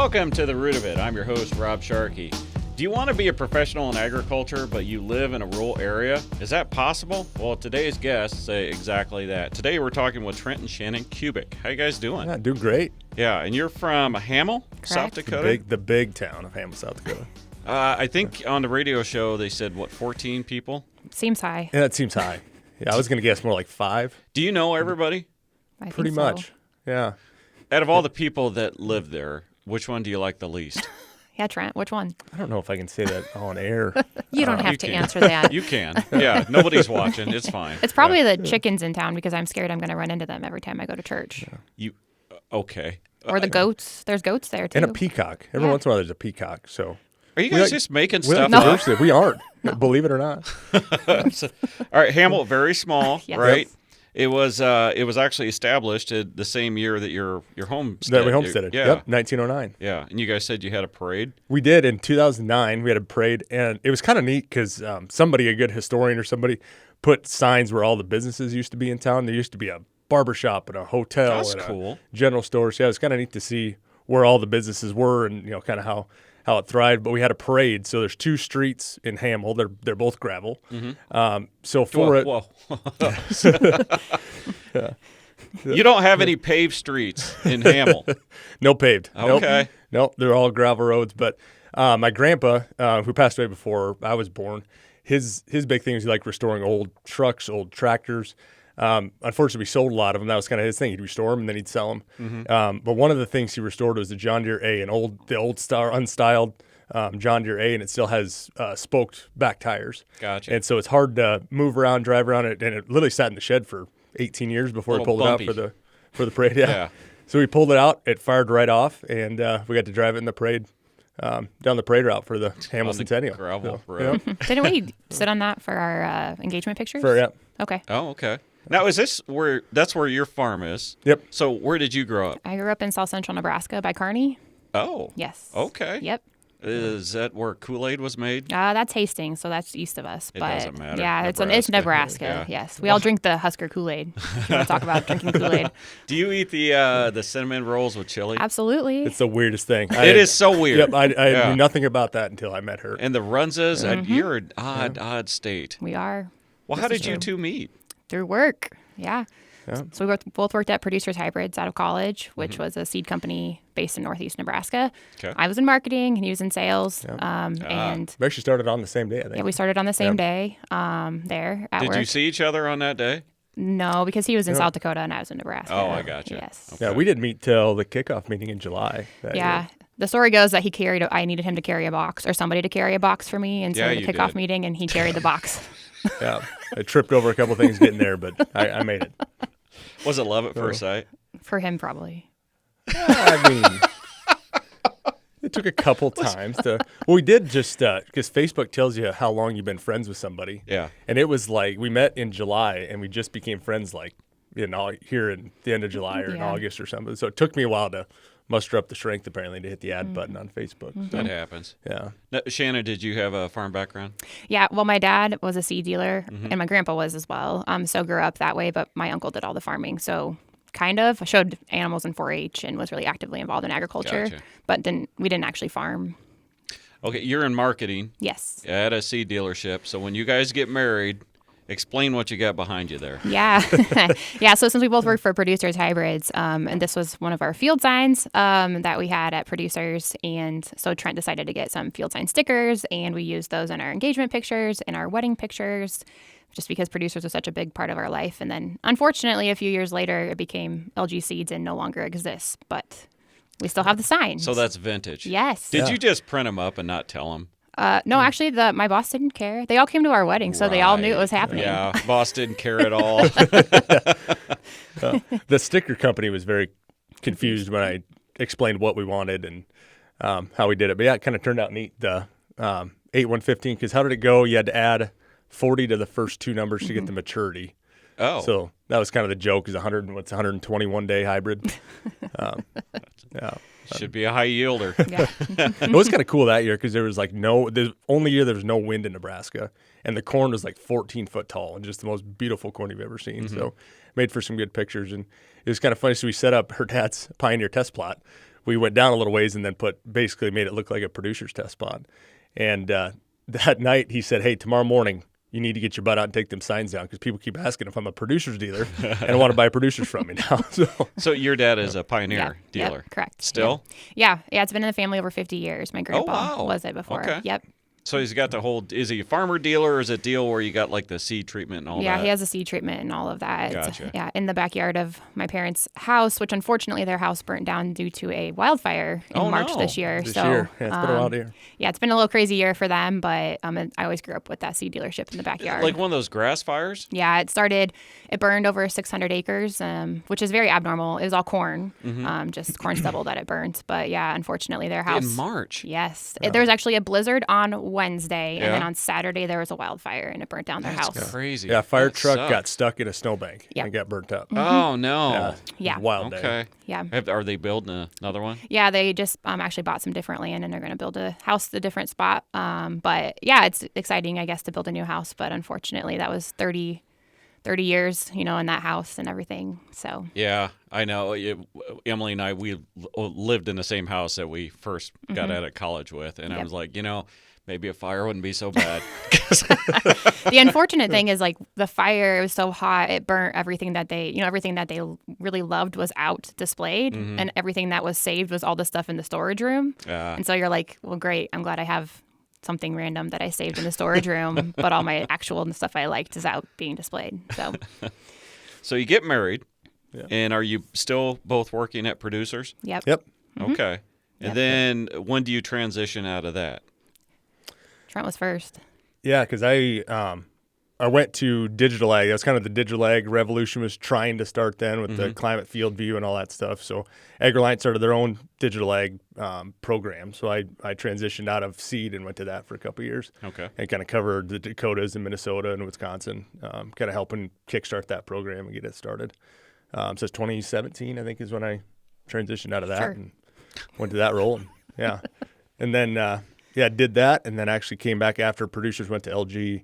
Welcome to The Root of It. I'm your host, Rob Sharkey. Do you want to be a professional in agriculture, but you live in a rural area? Is that possible? Well, today's guests say exactly that. Today, we're talking with Trent and Shannon Kubik. How you guys doing? Yeah, doing great. Yeah, and you're from Hamill, South Dakota? The big town of Hamill, South Dakota. I think on the radio show, they said, 14 people? Seems high. Yeah, that seems high. Yeah, I was going to guess more like 5. Do you know everybody? Pretty much, yeah. Out of all the people that live there, which one do you like the least? Yeah, Trent, which one? I don't know if I can say that on air. You don't have to answer that. You can. Yeah, nobody's watching. It's fine. It's probably the chickens in town because I'm scared I'm going to run into them every time I go to church. Yeah. Okay. Or the goats. There's goats there, too. And a peacock. Every once in a while, there's a peacock. So are you guys just making stuff no. up? We aren't, believe it or not. All right, Hamill, very small, Yes. right? It was actually established the same year that your homestead. That we homesteaded. Yeah. Yep, 1909. Yeah, and you guys said you had a parade? We did in 2009. We had a parade, and it was kind of neat because somebody, a good historian or somebody, put signs where all the businesses used to be in town. There used to be a barbershop and a hotel That's and cool. a general store. So yeah, it was kind of neat to see where all the businesses were and kind of how it thrived. But we had a parade. So there's 2 streets in Hamill. They're both gravel. Mm-hmm. So for it, Whoa. Yeah. You don't have any paved streets in Hamill. no paved. Okay. Nope, they're all gravel roads. But my grandpa, who passed away before I was born, his big thing was he liked restoring old trucks, old tractors. Unfortunately, we sold a lot of them. That was kind of his thing. He'd restore them and then he'd sell them. Mm-hmm. But one of the things he restored was the John Deere A, the old unstyled John Deere A, and it still has spoked back tires. Gotcha. And so it's hard to move around, drive around it, and it literally sat in the shed for 18 years before we pulled bumpy. it out for the parade. Yeah. So we pulled it out. It fired right off, and we got to drive it in the parade. Down the parade route for the Hamill Centennial. Gravel road. Yeah. Didn't we sit on that for our engagement pictures? Yeah. Okay. Oh, okay. Now, that's where your farm is? Yep. So where did you grow up? I grew up in South Central Nebraska by Kearney. Oh. Yes. Okay. Yep. Is that where Kool-Aid was made? That's Hastings, so that's east of us. It but doesn't matter. Yeah, it's Nebraska. Nebraska. Yeah. Yes, we all drink the Husker Kool-Aid. If you want to talk about drinking Kool-Aid? Do you eat the cinnamon rolls with chili? Absolutely. It's the weirdest thing. It is so weird. Yep, I knew nothing about that until I met her. And the Runzas, you're an odd state. We are. Well, how did you two meet? Through work. Yeah. Yeah. So we both worked at Producers Hybrids out of college, which was a seed company based in Northeast Nebraska. Okay. I was in marketing and he was in sales. And We actually started on the same day, I think. yeah, we started on the same day there at work. Did you see each other on that day? No, because he was in South Dakota and I was in Nebraska. Oh, I gotcha. Yes. Okay. Yeah, we didn't meet till the kickoff meeting in July. That Yeah. year. The story goes that I needed him to carry a box or somebody to carry a box for me. And so Yeah, the you kickoff did. mean and he carried the box. Yeah. I tripped over a couple things getting there, but I made it. Was it love at first sight? For him, probably. I mean, it took a couple times to. Well, we did just because Facebook tells you how long you've been friends with somebody. Yeah. And it was like we met in July and we just became friends like here in the end of July or in Yeah. August or something. So it took me a while to muster up the strength apparently to hit the add button on Facebook. So, That happens. yeah. Now, Shannon, did you have a farm background? Yeah, well, my dad was a seed dealer, and my grandpa was as well. So grew up that way, but my uncle did all the farming. So kind of, I showed animals in 4-H and was really actively involved in agriculture, Gotcha. but we didn't actually farm. Okay, you're in marketing Yes. at a seed dealership. So when you guys get married, explain what you got behind you there. Yeah. Yeah. So since we both work for Producers Hybrids, and this was one of our field signs that we had at Producers. And so Trent decided to get some field sign stickers, and we used those in our engagement pictures and our wedding pictures, just because Producers was such a big part of our life. And then unfortunately, a few years later, it became LG Seeds and no longer exists. But we still have the signs. So that's vintage. Yes. Did you just print them up and not tell them? No, actually, my boss didn't care. They all came to our wedding, so they all knew it was happening. Yeah, boss didn't care at all. The sticker company was very confused when I explained what we wanted and how we did it. But yeah, it kind of turned out neat. The 8115, because how did it go? You had to add 40 to the first 2 numbers to get the maturity. Oh. So that was kind of the joke, is 121 day hybrid. Yeah. Should be a high yielder. Yeah. It was kind of cool that year because there was like the only year there was no wind in Nebraska, and the corn was like 14 foot tall and just the most beautiful corn you've ever seen. So made for some good pictures, and it was kind of funny. So we set up her dad's Pioneer test plot we went down a little ways and then basically made it look like a producer's test pod. And that night he said, hey, tomorrow morning, you need to get your butt out and take them signs down because people keep asking if I'm a producer's dealer and want to buy producers from me now. So your dad is a Pioneer dealer? Yep, correct. Still? Yeah, it's been in the family over 50 years. My grandpa was it before. Okay. Yep. So he's got the whole, is he a farmer dealer or is it a deal where you got like the seed treatment and all that? Yeah, he has a seed treatment and all of that. Gotcha. In the backyard of my parents' house, which unfortunately their house burnt down due to a wildfire in March this year. Yeah, it's been a wild year. Yeah, it's been a little crazy year for them, but I always grew up with that seed dealership in the backyard. Like one of those grass fires? Yeah, it burned over 600 acres, which is very abnormal. It was all corn, just corn stubble that it burned. But yeah, unfortunately their house. In March? Yes. There was actually a blizzard on Wednesday. And then on Saturday, there was a wildfire, and it burnt down their house. That's crazy. Yeah, fire truck got stuck in a snowbank and got burnt up. Oh, no. Yeah. Wild day. Okay. Yeah. Are they building another one? Yeah, they just actually bought some different land, and they're going to build a house at a different spot. But, yeah, it's exciting, I guess, to build a new house. But unfortunately, that was 30 years, in that house and everything. So yeah, I know. Emily and I, we lived in the same house that we first got out of college with. And I was like, maybe a fire wouldn't be so bad. The unfortunate thing is like the fire, it was so hot, it burnt everything that everything that they really loved was out displayed, and everything that was saved was all the stuff in the storage room. And so you're like, well, great, I'm glad I have something random that I saved in the storage room, but all my actual stuff I liked is out being displayed. So you get married, and are you still both working at Producers? Yep. Okay. And then when do you transition out of that? Trent was first. Yeah, because I went to digital ag. That was kind of the digital ag revolution was trying to start then with the climate field view and all that stuff. So AgriLiant started their own digital ag program. So I transitioned out of seed and went to that for a couple of years. Okay. And kind of covered the Dakotas and Minnesota and Wisconsin, kind of helping kickstart that program and get it started. So it's 2017, I think, is when I transitioned out of that and went to that role. And, and then did that, and then actually came back after Producers went to LG.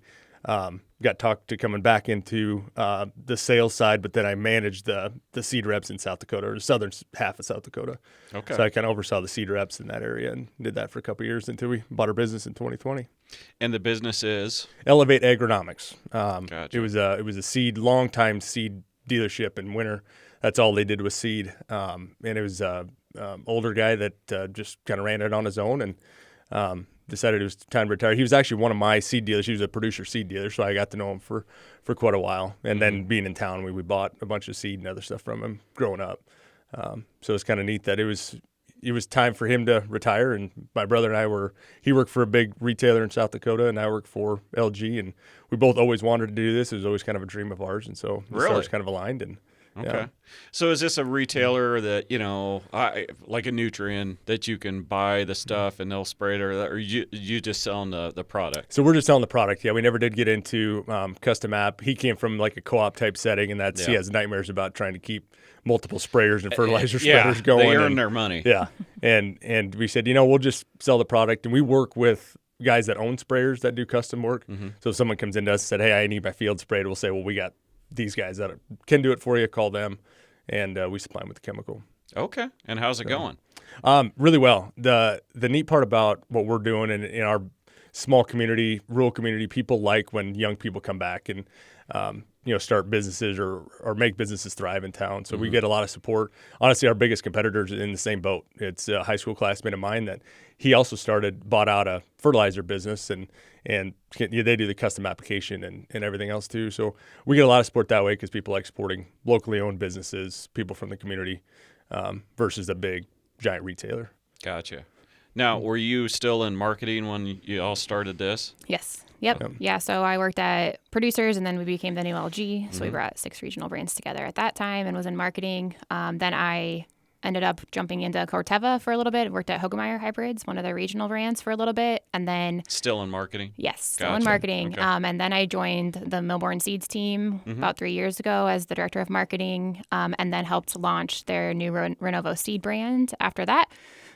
Got talked to coming back into the sales side, but then I managed the seed reps in South Dakota, or the southern half of South Dakota. Okay. So I kind of oversaw the seed reps in that area and did that for a couple of years until we bought our business in 2020. And the business is? Elevate Agronomics. Gotcha. It was a long-time seed dealership in winter. That's all they did was seed. And it was an older guy that just kind of ran it on his own and decided it was time to retire. He was actually one of my seed dealers. He was a producer seed dealer, so I got to know him for quite a while. And then being in town, we bought a bunch of seed and other stuff from him growing up. So it's kind of neat that it was time for him to retire. And my brother and I he worked for a big retailer in South Dakota, and I worked for LG. And we both always wanted to do this. It was always kind of a dream of ours. And so the stars kind of aligned. And okay. So is this a retailer that, like a Nutrien, that you can buy the stuff and they'll spray it, or you just selling the product? So we're just selling the product. Yeah, we never did get into custom app. He came from like a co-op type setting, and he has nightmares about trying to keep multiple sprayers and fertilizer spreaders going. They earn their money. Yeah, and we said, we'll just sell the product, and we work with guys that own sprayers that do custom work. So if someone comes into us and said, hey, I need my field sprayed, we'll say, well, we got these guys that can do it for you, call them, and we supply them with the chemical. Okay. And how's it going? Really well. The neat part about what we're doing in our small community, rural community, people like when young people come back and start businesses or make businesses thrive in town. So we get a lot of support. Honestly, our biggest competitors in the same boat. It's a high school classmate of mine that he also bought out a fertilizer business, and they do the custom application and everything else too. So we get a lot of support that way because people like supporting locally owned businesses, people from the community, versus a big giant retailer. Gotcha. Now, were you still in marketing when you all started this? Yes. Yep. Yeah. So I worked at Producers, and then we became the new LG. So we brought 6 regional brands together at that time and was in marketing. Then I ended up jumping into Corteva for a little bit. Worked at Hogemeyer Hybrids, one of their regional brands, for a little bit, and then still in marketing. Yes, still in marketing. Okay. And then I joined the Millborn Seeds team about 3 years ago as the director of marketing, and then helped launch their new Renovo seed brand after that.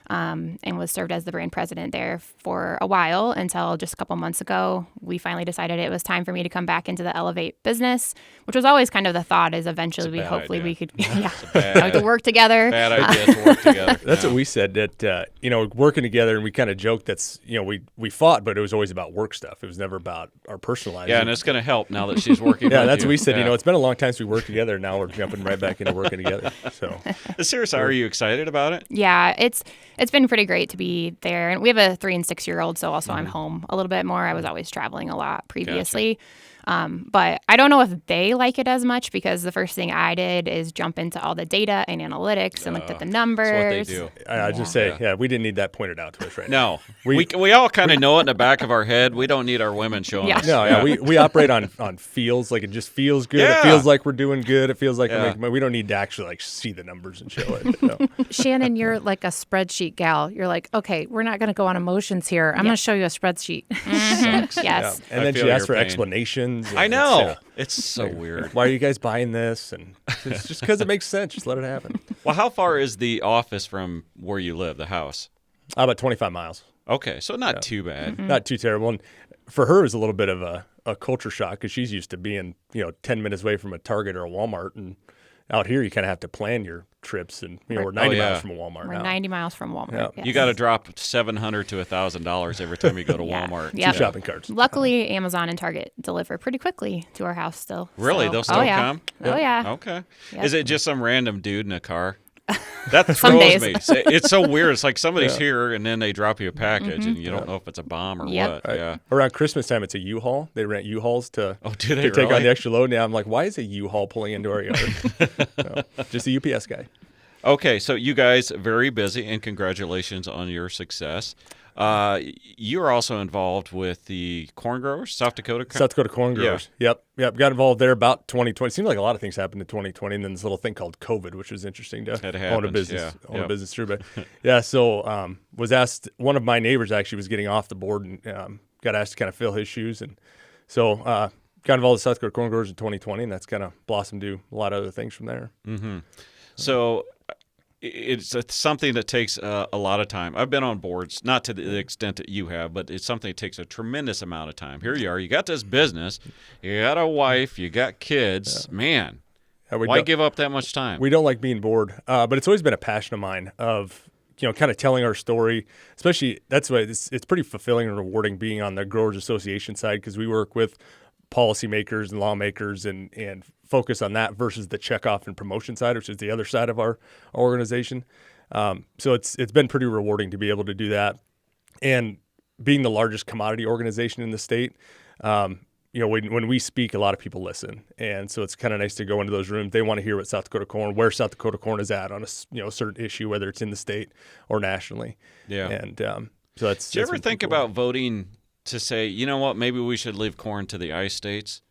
and was served as the brand president there for a while until just a couple months ago. We finally decided it was time for me to come back into the Elevate business, which was always kind of the thought is eventually we could to work together. Bad idea to work together. That's what we said, that working together, and we kind of joked that's we fought, but it was always about work stuff. It was never about our personal lives. Yeah, and it's going to help now that she's working. Yeah, with that's you. what we said. It's been a long time since we worked together. Now we're jumping right back into working together. So seriously, are you excited about it? Yeah, it's been pretty great to be there, and we have a 3 and 6 year old, so also I'm home a little bit more. I was always traveling a lot previously. Gotcha. But I don't know if they like it as much because the first thing I did is jump into all the data and analytics and looked at the numbers. That's what they do. I just say, we didn't need that pointed out to us right now. No, we all kind of know it in the back of our head. We don't need our women showing us. No, we operate on feels. Like, it just feels good. Yeah. It feels like we're doing good. It feels like we're making money. We don't need to actually see the numbers and show it. No. Shannon, you're like a spreadsheet gal. You're like, okay, we're not going to go on emotions here. I'm going to show you a spreadsheet. Yes. Yeah. And then she asked for explanations. I know. It's so weird. Why are you guys buying this? And it's just because it makes sense. Just let it happen. Well, how far is the office from where you live, the house? About 25 miles. Okay, so not too bad. Not too terrible. And for her, it was a little bit of a culture shock because she's used to being 10 minutes away from a Target or a Walmart, and out here you kind of have to plan your trips, and we're 90 miles from a Walmart. We're now. 90 miles from Walmart. Yeah. Yes. You got to drop $700 to $1,000 every time you go to Walmart. Yeah. Two shopping carts. Luckily, Amazon and Target deliver pretty quickly to our house still. Really? So- They'll still come? Oh, yeah. Okay. Yep. Is it just some random dude in a car? That Some throws days. me. It's so weird. It's like somebody's here and then they drop you a package and you don't know if it's a bomb or what. Right. Yeah. Around Christmas time, it's a U-Haul. They rent U-Hauls to do they take on really? the extra load. Now I'm like, why is a U-Haul pulling into our yard? No, just a UPS guy. Okay, so you guys very busy, and congratulations on your success. You're also involved with the corn growers, South Dakota corn growers. Yep. Got involved there about 2020. Seemed like a lot of things happened in 2020, and then this little thing called COVID, which was interesting to own a business through. But so was asked. One of my neighbors actually was getting off the board and got asked to kind of fill his shoes, and so got involved with South Dakota corn growers in 2020, and that's kind of blossomed to a lot of other things from there. Mm-hmm. So it's something that takes a lot of time. I've been on boards, not to the extent that you have, but it's something that takes a tremendous amount of time. Here you are. You got this business. You got a wife. You got kids. Yeah. Man, why give up that much time? We don't like being bored, but it's always been a passion of mine of kind of telling our story. Especially that's why it's pretty fulfilling and rewarding being on the Growers Association side because we work with policymakers and lawmakers and focus on that versus the checkoff and promotion side, which is the other side of our organization. So it's been pretty rewarding to be able to do that. And being the largest commodity organization in the state, when we speak, a lot of people listen. And so it's kind of nice to go into those rooms. They want to hear what South Dakota corn, where South Dakota corn is at on a certain issue, whether it's in the state or nationally. Yeah. And so that's. Did you ever think about voting to say, you know what, maybe we should leave corn to the ice states?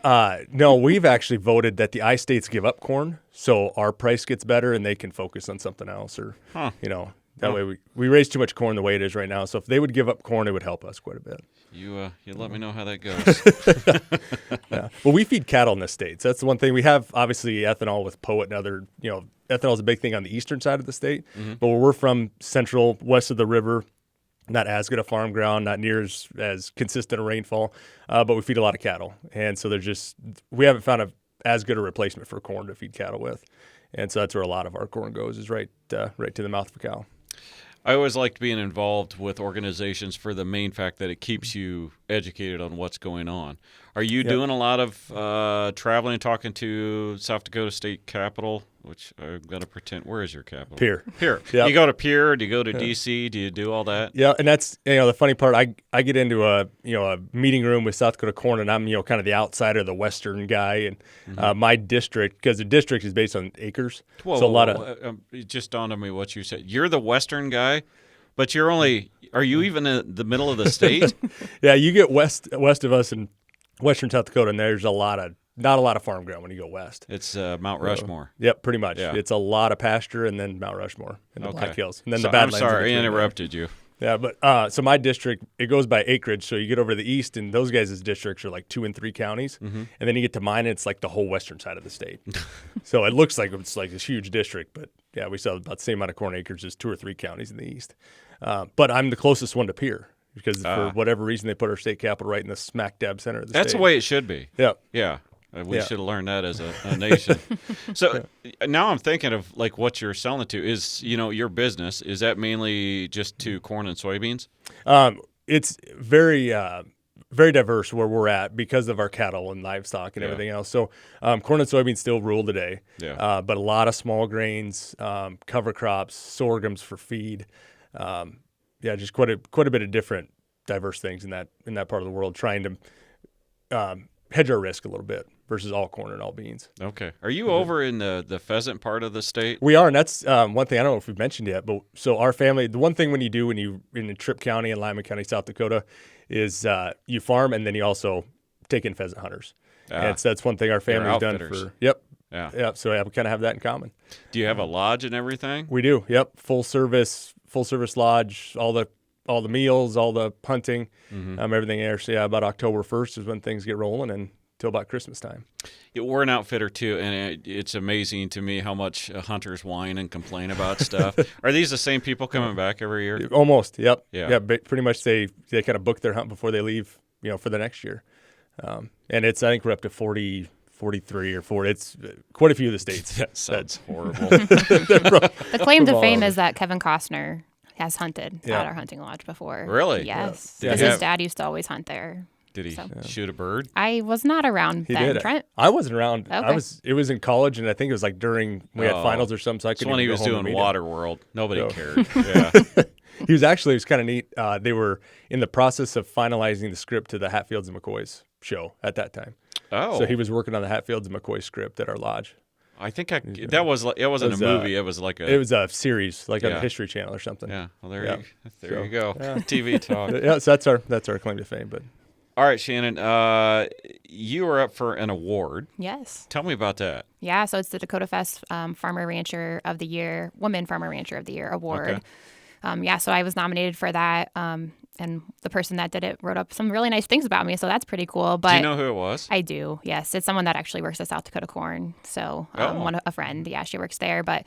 No, we've actually voted that the ice states give up corn, so our price gets better and they can focus on something else, or that way we raise too much corn the way it is right now. So if they would give up corn, it would help us quite a bit. You let me know how that goes. Yeah. Well, we feed cattle in the states. That's the one thing. We have obviously ethanol with Poet and other. Ethanol is a big thing on the eastern side of the state, but where we're from, central west of the river. Not as good a farm ground, not near as consistent a rainfall, but we feed a lot of cattle. And so we haven't found as good a replacement for corn to feed cattle with. And so that's where a lot of our corn goes, is right to the mouth of a cow. I always liked being involved with organizations for the main fact that it keeps you educated on what's going on. Are you doing a lot of traveling and talking to South Dakota State Capitol, which I've got to pretend, where is your capital? Pierre. Yep. You go to Pierre? Do you go to D.C.? Do you do all that? Yeah, and that's the funny part. I get into a meeting room with South Dakota corn, and I'm kind of the outsider, the Western guy, and my district, because the district is based on acres. It just dawned on me what you said. You're the Western guy, but are you even in the middle of the state? Yeah, you get west of us in Western South Dakota, and there's not a lot of farm ground when you go west. It's Mount Rushmore. Yep, pretty much. Yeah. It's a lot of pasture and then Mount Rushmore and the Black Hills. And then the I'm Badlands. sorry, I interrupted you. Yeah, but so my district, it goes by acreage. So you get over to the east, and those guys' districts are like 2 and 3 counties. And then you get to mine, and it's like the whole western side of the state. So it looks like it's like this huge district, but yeah, we sell about the same amount of corn acres as 2 or 3 counties in the east. But I'm the closest one to Pierre because for whatever reason, they put our state capital right in the smack dab center of the state. That's the way it should be. Yeah. Yeah. We should have learned that as a nation. So now I'm thinking of like what you're selling it to is, your business. Is that mainly just to corn and soybeans? It's very, very diverse where we're at because of our cattle and livestock and everything else. So corn and soybeans still rule today, but a lot of small grains, cover crops, sorghums for feed. Just quite a bit of different diverse things in that part of the world, trying to hedge our risk a little bit versus all corn and all beans. Okay. Are you over in the pheasant part of the state? We are, and that's one thing I don't know if we've mentioned yet, but so our family, the one thing when you in Tripp County and Lyman County, South Dakota, is you farm and then you also take in pheasant hunters. And that's one thing our family's done for. Yep. Yeah. So we kind of have that in common. Do you have a lodge and everything? We do. Yep. Full service lodge, all the meals, all the hunting, everything there. So about October 1st is when things get rolling and till about Christmas time. We're an outfitter too, and it's amazing to me how much hunters whine and complain about stuff. Are these the same people coming back every year? Almost. Yep. Yeah. Pretty much they kind of book their hunt before they leave, for the next year. And I think we're up to 40, 43 or 40. It's quite a few of the states. That sounds horrible. The claim to fame is that Kevin Costner has hunted at our hunting lodge before. Really? Yes. Because his dad used to always hunt there. Did he shoot a bird? I was not around he then, did. Trent. I wasn't around. Okay. It was in college, and I think it was like during we had finals or something. So I couldn't. When he go was home doing and meet Water him. World, nobody So. cared. Yeah. It was kind of neat. They were in the process of finalizing the script to the Hatfields and McCoys show at that time. Oh. So he was working on the Hatfields and McCoy script at our lodge. I think it wasn't a movie. It was like it was a series, like on the History Channel or something. Yeah. Well, there you go. Yeah. TV talk. Yeah. So that's our claim to fame. But all right, Shannon, you were up for an award. Yes. Tell me about that. Yeah. So it's the Dakota Fest Farmer Rancher of the Year, Woman Farmer Rancher of the Year award. Okay. So I was nominated for that. And the person that did it wrote up some really nice things about me. So that's pretty cool. But do you know who it was? I do. Yes. It's someone that actually works at South Dakota Corn. So a friend. Yeah, she works there. But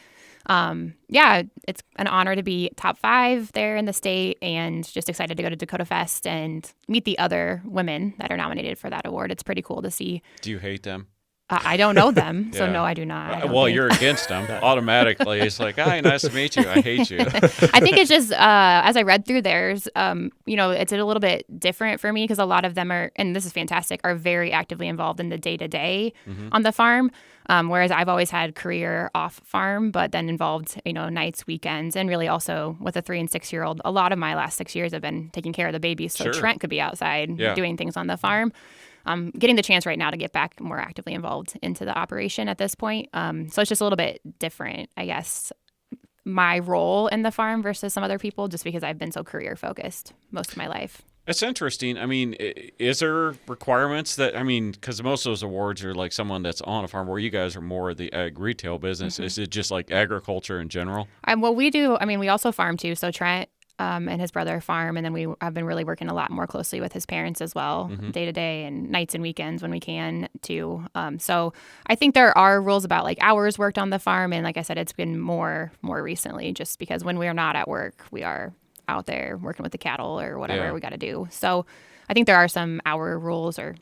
it's an honor to be top 5 there in the state and just excited to go to Dakota Fest and meet the other women that are nominated for that award. It's pretty cool to see. Do you hate them? I don't know them, so no, I do not. You're against them automatically. It's like, hi, nice to meet you. I hate you. I think it's just as I read through theirs, it's a little bit different for me because a lot of them are, and this is fantastic, are very actively involved in the day-to-day on the farm, whereas I've always had career off farm, but then involved, nights, weekends, and really also with a 3 and 6-year-old. A lot of my last 6 years have been taking care of the babies, so Trent could be outside doing things on the farm. Getting the chance right now to get back more actively involved into the operation at this point. So it's just a little bit different, I guess, my role in the farm versus some other people, just because I've been so career focused most of my life. It's interesting. I mean, is there requirements because most of those awards are like someone that's on a farm, where you guys are more of the ag retail business. Mm-hmm. Is it just like agriculture in general? We do. We also farm too. So Trent and his brother farm, and then I've been really working a lot more closely with his parents as well, day to day and nights and weekends when we can too. So I think there are rules about like hours worked on the farm, and like I said, it's been more recently, just because when we are not at work, we are out there working with the cattle or whatever we got to do. So I think there are some hour rules, or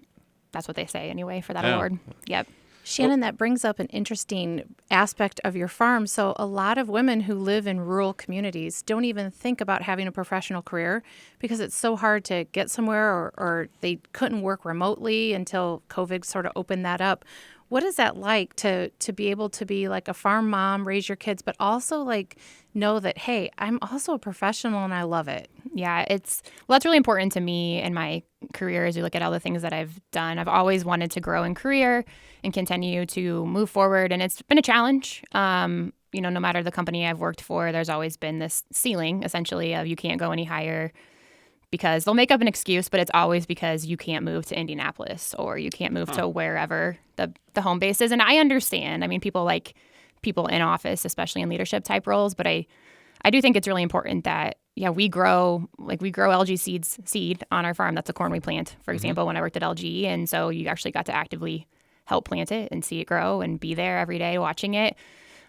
that's what they say anyway for that award. Yep. Shannon, that brings up an interesting aspect of your farm. So a lot of women who live in rural communities don't even think about having a professional career because it's so hard to get somewhere, or they couldn't work remotely until COVID sort of opened that up. What is that like to be able to be like a farm mom, raise your kids, but also like know that, hey, I'm also a professional and I love it? Yeah, that's really important to me in my career as you look at all the things that I've done. I've always wanted to grow in career and continue to move forward. And it's been a challenge. No matter the company I've worked for, there's always been this ceiling essentially of you can't go any higher, because they'll make up an excuse, but it's always because you can't move to Indianapolis or you can't move to wherever the home base is. And I understand. People like people in office, especially in leadership type roles, but I I do think it's really important that we grow LG seed on our farm. That's a corn we plant, for example, when I worked at LG. And so you actually got to actively help plant it and see it grow and be there every day watching it.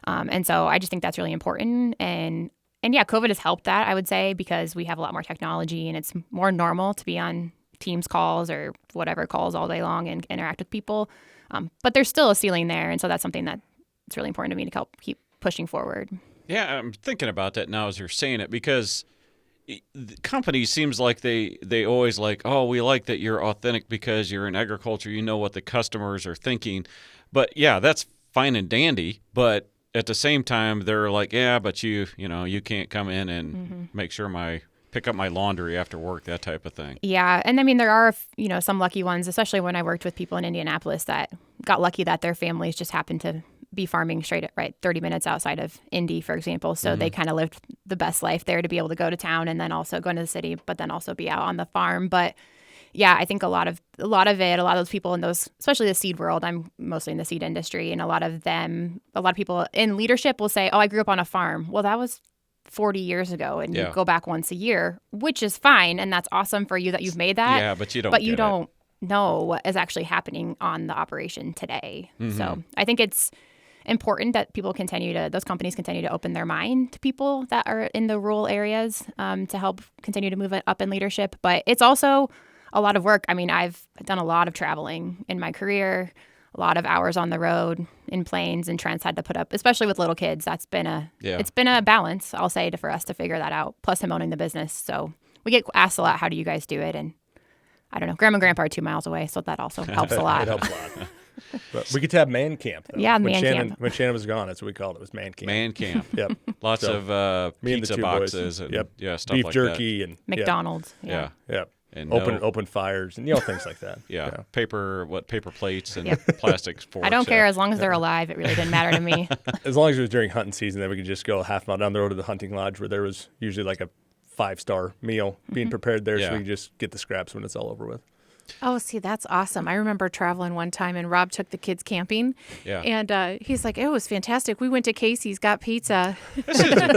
And so I just think that's really important. And yeah, COVID has helped that, I would say, because we have a lot more technology and it's more normal to be on Teams calls or whatever calls all day long and interact with people. But there's still a ceiling there. And so that's something that it's really important to me to help keep pushing forward. Yeah, I'm thinking about that now as you're saying it, because the company seems like they always like, oh, we like that you're authentic because you're in agriculture, you know what the customers are thinking. But yeah, that's fine and dandy, but at the same time they're like, yeah, but you can't come in and make sure pick up my laundry after work, that type of thing. Yeah, and I mean there are some lucky ones, especially when I worked with people in Indianapolis that got lucky that their families just happened to be farming straight 30 minutes outside of Indy, for example. So they kind of lived the best life there to be able to go to town and then also go into the city, but then also be out on the farm. But yeah, I think a lot of those people in those, especially the seed world, I'm mostly in the seed industry, and a lot of people in leadership will say, oh, I grew up on a farm. Well, that was 40 years ago, and you go back once a year, which is fine. And that's awesome for you that you've made that. Yeah, but you don't know what is actually happening on the operation today. So I think it's important that those companies continue to open their mind to people that are in the rural areas to help continue to move it up in leadership. But it's also a lot of work. I mean, I've done a lot of traveling in my career, a lot of hours on the road in planes, and Trent's had to put up, especially with little kids. It's been a balance, I'll say, for us to figure that out, plus him owning the business. So we get asked a lot, how do you guys do it? And I don't know, Grandma and Grandpa are 2 miles away, so that also helps a lot. It helps a lot. But we get to have man camp, though. Yeah, camp. When Shannon was gone, that's what we called it. It was man camp. Man camp. Yep. Lots of pizza boxes and stuff beef like jerky that. and McDonald's. Yeah. Yep. And open fires and things like that. Yeah. Paper plates and plastic forks. I don't care as long as they're alive. It really didn't matter to me. As long as it was during hunting season, then we could just go half mile down the road to the hunting lodge where there was usually like a 5-star meal being prepared there, so we could just get the scraps when it's all over with. Oh, see, that's awesome. I remember traveling one time, and Rob took the kids camping. Yeah. And he's like, it was fantastic. We went to Casey's, got pizza.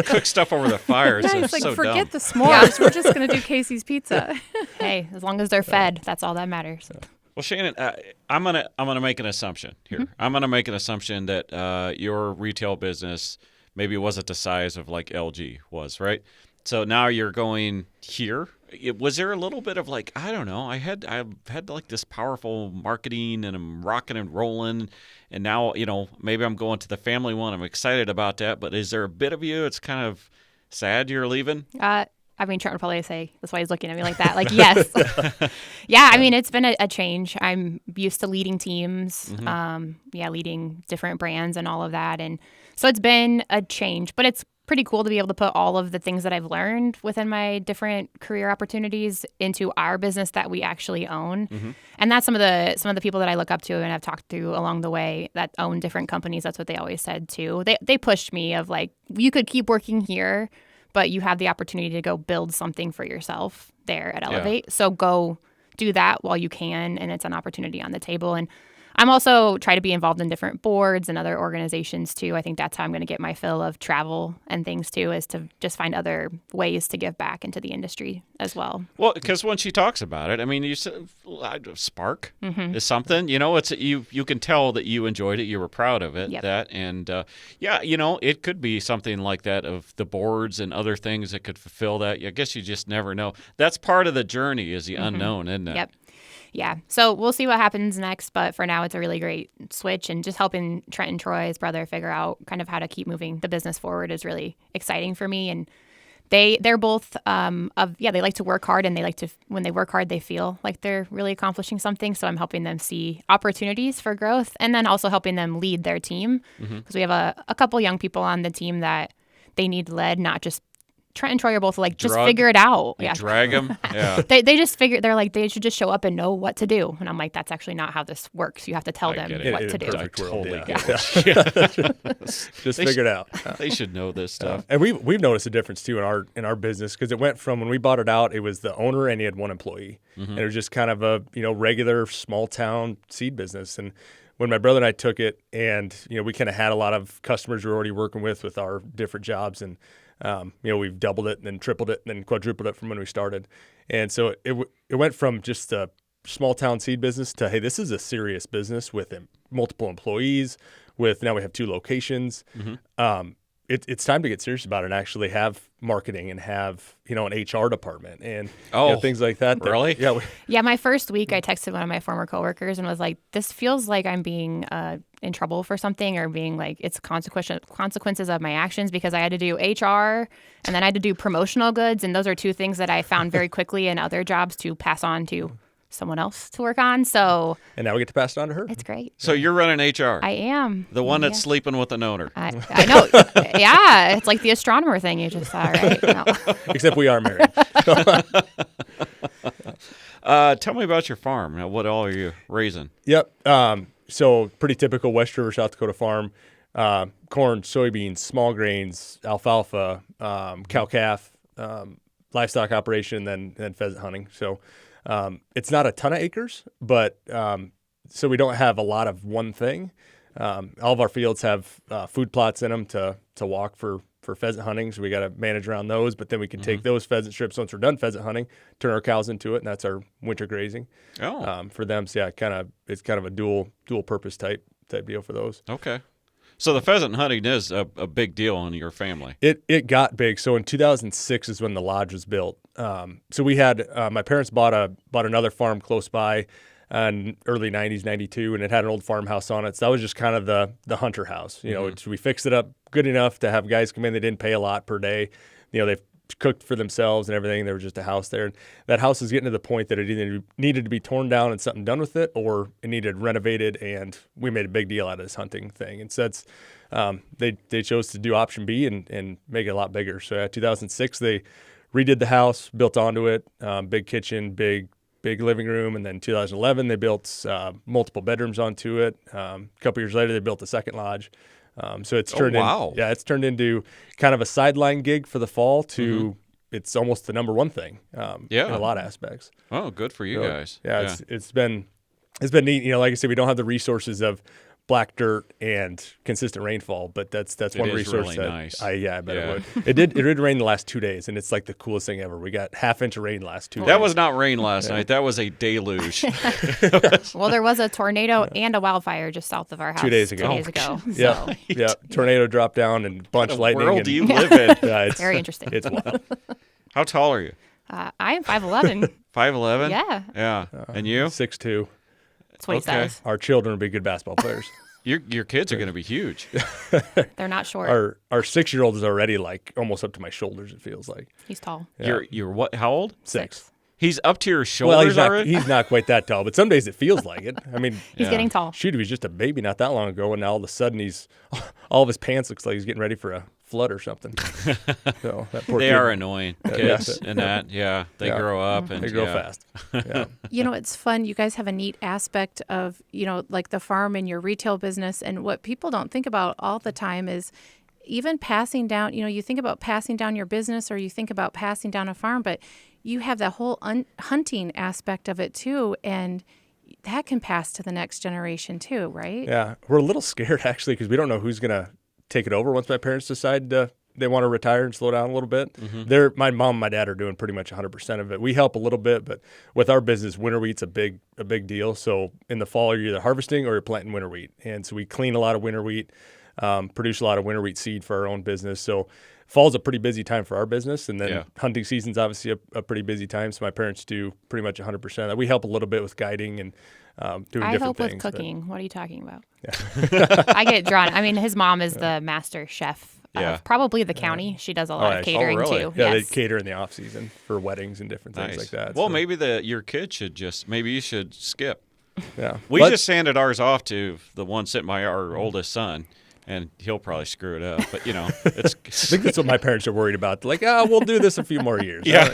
Cook stuff over the fire. Yeah, So he's like, so forget dumb. the s'mores. We're just going to do Casey's pizza. Hey, as long as they're fed, that's all that matters. Well, Shannon, I'm gonna make an assumption here. I'm gonna make an assumption that your retail business maybe wasn't the size of like LG was, right? So now you're going here. Was there a little bit of like, I don't know, I had like this powerful marketing and I'm rocking and rolling, and now maybe I'm going to the family one. I'm excited about that, but is there a bit of you it's kind of sad you're leaving? I mean, Trent would probably say, that's why he's looking at me like that. Like, yes. Yeah, I mean, it's been a change. I'm used to leading teams, leading different brands and all of that. And so it's been a change, but it's pretty cool to be able to put all of the things that I've learned within my different career opportunities into our business that we actually own. And that's some of the people that I look up to and I've talked to along the way that own different companies. That's what they always said too. They pushed me of like, you could keep working here, but you have the opportunity to go build something for yourself there at Elevate. Yeah. So go do that while you can, and it's an opportunity on the table. And I'm also trying to be involved in different boards and other organizations too. I think that's how I'm going to get my fill of travel and things too, is to just find other ways to give back into the industry as well. Well, because when she talks about it, I mean, you said spark is something. It's you can tell that you enjoyed it, you were proud of it. Yep. It could be something like that of the boards and other things that could fulfill that. I guess you just never know. That's part of the journey, is the unknown, isn't it? Yep. Yeah. So we'll see what happens next. But for now, it's a really great switch. And just helping Trent and Troy, his brother, figure out kind of how to keep moving the business forward is really exciting for me. And they're both they like to work hard, and when they work hard, they feel like they're really accomplishing something. So I'm helping them see opportunities for growth, and then also helping them lead their team, because we have a couple young people on the team that they need led, not just Trent and Troy are both like, just figure it out. Yeah. Drag them. Yeah. They just figure, they're like, they should just show up and know what to do. And I'm like, that's actually not how this works. You have to tell them what to do. I totally get it. Just figure it out. They should know this stuff. And we've noticed a difference too in our business, because it went from when we bought it out, it was the owner and he had one employee. And it was just kind of a regular small town seed business. And when my brother and I took it, and we kind of had a lot of customers we were already working with our different jobs, and We've doubled it and then tripled it and then quadrupled it from when we started. And so it went from just a small town seed business to, hey, this is a serious business with multiple employees. Now we have 2 locations. It's time to get serious about it and actually have marketing and have, an HR department and things like that. Really? Yeah, my first week, I texted one of my former coworkers and was like, this feels like I'm being in trouble for something, or being like, it's consequences of my actions, because I had to do HR and then I had to do promotional goods. And those are 2 things that I found very quickly in other jobs to pass on to someone else to work on. So, and now we get to pass it on to her. It's great. So you're running HR. I am. The one that's sleeping with an owner. I know. Yeah, it's like the astronomer thing you just saw, right? No. Except we are married. Tell me about your farm. Now, what all are you raising? Yep. So pretty typical West River, South Dakota farm. Corn, soybeans, small grains, alfalfa, cow-calf, livestock operation, then pheasant hunting. So it's not a ton of acres, but so we don't have a lot of one thing. All of our fields have food plots in them to walk for pheasant hunting, so we got to manage around those. But then we can take those pheasant strips once we're done pheasant hunting, turn our cows into it, and that's our winter grazing. For them. So yeah, it's kind of a dual purpose type deal for those. Okay. So the pheasant hunting is a big deal in your family. It got big. So in 2006 is when the lodge was built. So we had my parents bought another farm close by in early 90s, 92, and it had an old farmhouse on it. So that was just kind of the hunter house. So we fixed it up good enough to have guys come in. They didn't pay a lot per day. They've cooked for themselves and everything. There was just a house there. And that house is getting to the point that it either needed to be torn down and something done with it, or it needed renovated, and we made a big deal out of this hunting thing. And so that's, they chose to do option B and make it a lot bigger. So at 2006, they redid the house, built onto it, big kitchen, big living room. And then 2011, they built multiple bedrooms onto it. A couple years later, they built a second lodge. So it's turned it's turned into kind of a sideline gig for the fall to it's almost the number one thing in a lot of aspects. Oh, good for you guys. Yeah, it's been neat. Like I said, we don't have the resources of black dirt and consistent rainfall, but that's one resource really nice. I bet it would. It did rain the last 2 days, and it's like the coolest thing ever. We got half inch of rain the last 2 days. That was not rain last night. That was a deluge. Well, there was a tornado and a wildfire just south of our house 2 days ago. Yeah. Tornado dropped down and bunch of lightning. What world do you live in? It's very interesting. It's wild. How tall are you? I am 5'11". 5'11"? Yeah. Yeah. And you? 6'2". That's what he says. Our children will be good basketball players. Your kids are going to be huge. They're not short. Our 6-year-old is already like almost up to my shoulders, it feels like. He's tall. Yeah. You're what? How old? 6. He's up to your shoulders already? He's not quite that tall, but some days it feels like it. I mean, he's getting tall. Shoot, he was just a baby not that long ago, and now all of a sudden all of his pants looks like he's getting ready for a flood or something. So that poor they kid. are annoying, kids, and that. Yeah, they grow up and they grow fast. Yeah. It's fun. You guys have a neat aspect of, like the farm and your retail business. And what people don't think about all the time is even passing down, you think about passing down your business, or you think about passing down a farm, but you have that whole hunting aspect of it too. And that can pass to the next generation too, right? Yeah. We're a little scared actually, because we don't know who's going to take it over once my parents decide they want to retire and slow down a little bit. My mom and my dad are doing pretty much 100% of it. We help a little bit, but with our business, winter wheat's a big deal. So in the fall, you're either harvesting or you're planting winter wheat. And so we clean a lot of winter wheat, produce a lot of winter wheat seed for our own business. So fall's a pretty busy time for our business. And then hunting season's obviously a pretty busy time. So my parents do pretty much 100% of that. We help a little bit with guiding and doing different things. I help with cooking. What are you talking about? Yeah. I get drawn. I mean, his mom is the master chef of probably the county. She does a lot of catering too. Yeah, they cater in the off season for weddings and different things like that. Well, maybe your kid should maybe you should skip. Yeah. We just handed ours off to the one sitting by our oldest son. And he'll probably screw it up, but it's. I think that's what my parents are worried about. Like, we'll do this a few more years. Yeah.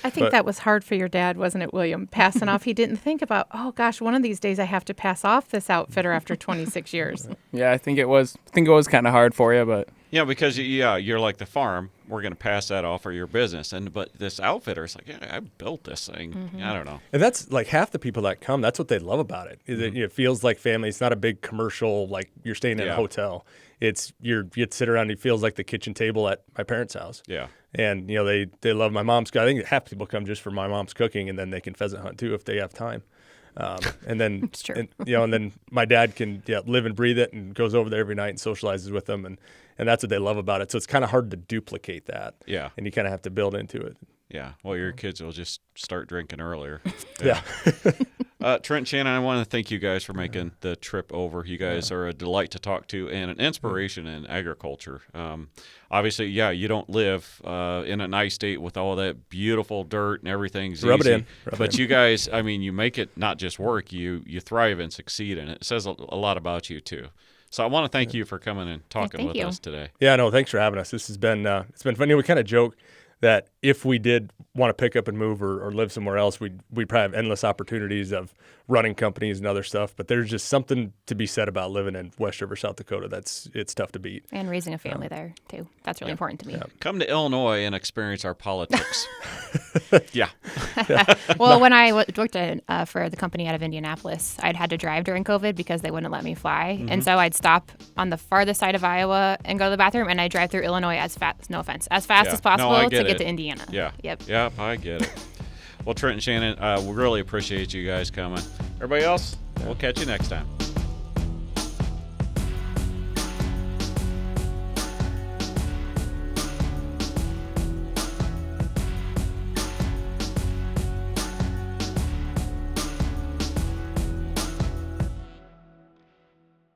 I think that was hard for your dad, wasn't it, William? Passing off. He didn't think about, oh gosh, one of these days I have to pass off this outfitter after 26 years. Yeah, I think it was kind of hard for you, but Yeah, because you're like the farm. We're going to pass that off for your business, but this outfitter's like, yeah, I built this thing. I don't know. And that's like half the people that come. That's what they love about it. Is it feels like family. It's not a big commercial like you're staying in a hotel. It's you sit around. It feels like the kitchen table at my parents' house. Yeah. And they love my mom's. I think half the people come just for my mom's cooking, and then they can pheasant hunt too if they have time. And then It's true. And then my dad can live and breathe it and goes over there every night and socializes with them, and that's what they love about it. So it's kind of hard to duplicate that. Yeah. And you kind of have to build into it. Yeah. Well, your kids will just start drinking earlier. Yeah. Trent and Shannon, I want to thank you guys for making the trip over. You guys are a delight to talk to and an inspiration in agriculture. Obviously, you don't live in a nice state with all that beautiful dirt and everything's Rub easy. it in. But you guys, I mean, you make it not just work. You thrive and succeed, and it says a lot about you too. So I want to thank you for coming and talking with us today. Yeah, no, thanks for having us. This has been it's been funny. We kind of joke that if we did want to pick up and move or live somewhere else, we'd probably have endless opportunities of running companies and other stuff. But there's just something to be said about living in West River, South Dakota. It's tough to beat. And raising a family there, too. That's really important to me. Come to Illinois and experience our politics. Yeah. Well, when I worked for the company out of Indianapolis, I'd had to drive during COVID because they wouldn't let me fly. And so I'd stop on the farthest side of Iowa and go to the bathroom, and I'd drive through Illinois as fast, no offense, as fast as possible to get to Indiana. Yeah. Yep. Yep, I get it. Well, Trent and Shannon, we really appreciate you guys coming. Everybody else, we'll catch you next time.